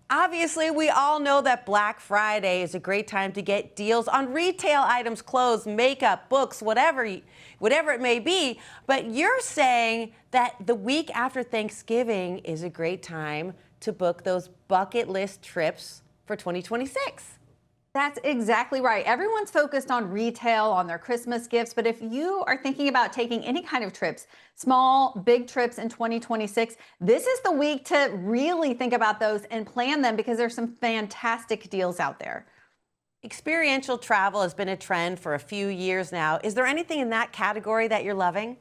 Obviously, we all know that Black Friday is a great time to get deals on retail items, clothes, makeup, books, whatever it may be. But you're saying that the week after Thanksgiving is a great time to book those bucket list trips for 2026. That's exactly right. Everyone's focused on retail, on their Christmas gifts, but if you are thinking about taking any kind of trips, small, big trips in 2026, this is the week to really think about those and plan them because there's some fantastic deals out there. Experiential travel has been a trend for a few years now. Is there anything in that category that you're loving?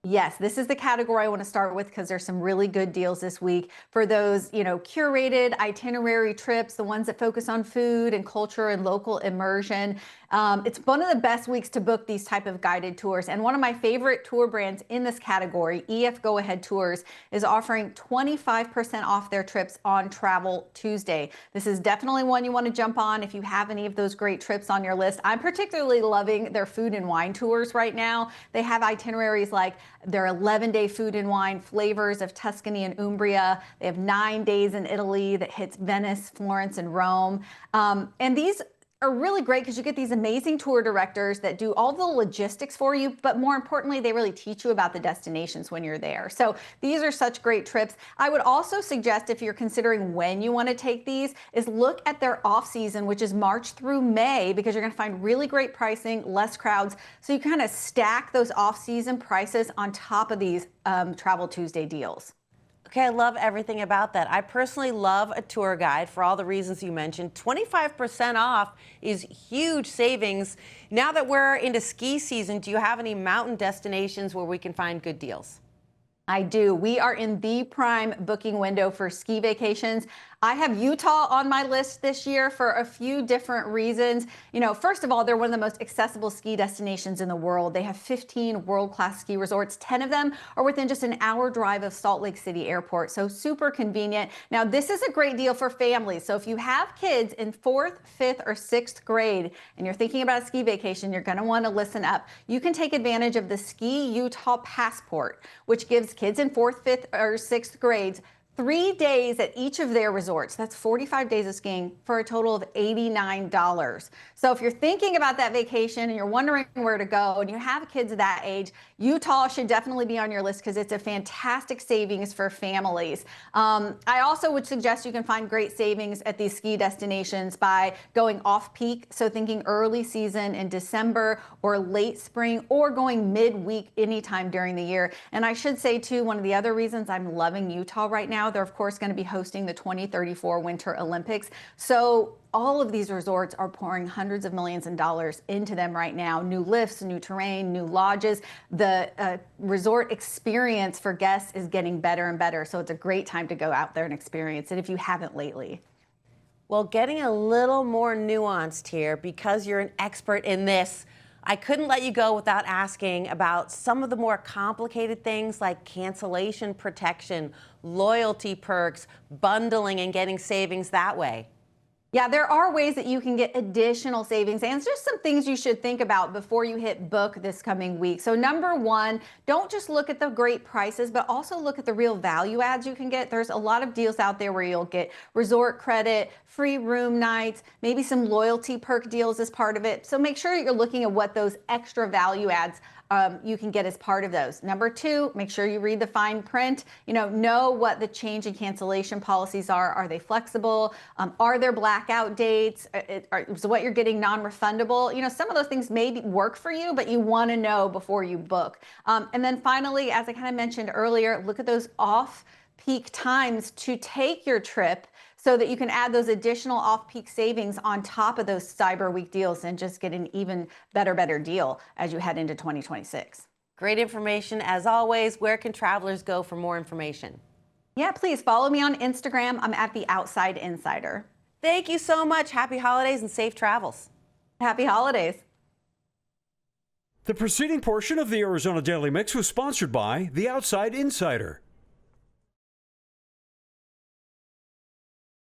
Yes, this is the category I want to start with because there's some really good deals this week for those, curated itinerary trips, the ones that focus on food and culture and local immersion. It's one of the best weeks to book these type of guided tours. And one of my favorite tour brands in this category, EF Go Ahead Tours, is offering 25% off their trips on Travel Tuesday. This is definitely one you want to jump on if you have any of those great trips on your list. I'm particularly loving their food and wine tours right now. They have itineraries like their 11-day food and wine flavors of Tuscany and Umbria. They have 9 days in Italy that hits Venice, Florence, and Rome. And these are really great because you get these amazing tour directors that do all the logistics for you, but more importantly, they really teach you about the destinations when you're there. So these are such great trips. I would also suggest, if you're considering when you want to take these, is look at their off season, which is March through May, because you're going to find really great pricing, less crowds. So you kind of stack those off season prices on top of these Travel Tuesday deals. Okay, I love everything about that. I personally love a tour guide for all the reasons you mentioned. 25% off is huge savings. Now that we're into ski season, do you have any mountain destinations where we can find good deals? I do. We are in the prime booking window for ski vacations. I have Utah on my list this year for a few different reasons. First of all, they're one of the most accessible ski destinations in the world. They have 15 world-class ski resorts. 10 of them are within just an hour drive of Salt Lake City Airport, so super convenient. Now, this is a great deal for families. So if you have kids in 4th, 5th, or 6th grade, and you're thinking about a ski vacation, you're going to want to listen up. You can take advantage of the Ski Utah Passport, which gives kids in 4th, 5th, or 6th grades 3 days at each of their resorts. That's 45 days of skiing for a total of $89. So if you're thinking about that vacation and you're wondering where to go and you have kids that age, Utah should definitely be on your list because it's a fantastic savings for families. I also would suggest you can find great savings at these ski destinations by going off-peak, so thinking early season in December or late spring, or going midweek anytime during the year. And I should say too, one of the other reasons I'm loving Utah right now, they're of course going to be hosting the 2034 Winter Olympics. So all of these resorts are pouring hundreds of millions of dollars into them right now. New lifts, new terrain, new lodges. The resort experience for guests is getting better and better. So it's a great time to go out there and experience it if you haven't lately. Well, getting a little more nuanced here, because you're an expert in this, I couldn't let you go without asking about some of the more complicated things like cancellation protection, loyalty perks, bundling, and getting savings that way. Yeah, there are ways that you can get additional savings, and it's just some things you should think about before you hit book this coming week. So number one, don't just look at the great prices, but also look at the real value adds you can get. There's a lot of deals out there where you'll get resort credit, free room nights, maybe some loyalty perk deals as part of it. So make sure you're looking at what those extra value adds you can get as part of those. Number two, make sure you read the fine print. Know what the change and cancellation policies are. Are they flexible? Are there blackout dates? Is what you're getting non-refundable? Some of those things may work for you, but you want to know before you book. And then finally, as I kind of mentioned earlier, look at those off-peak times to take your trip, so that you can add those additional off-peak savings on top of those Cyber Week deals and just get an even better deal as you head into 2026. Great information as always. Where can travelers go for more information? Yeah, please follow me on Instagram. I'm at The Outside Insider. Thank you so much. Happy holidays and safe travels. Happy holidays. The preceding portion of the Arizona Daily Mix was sponsored by The Outside Insider.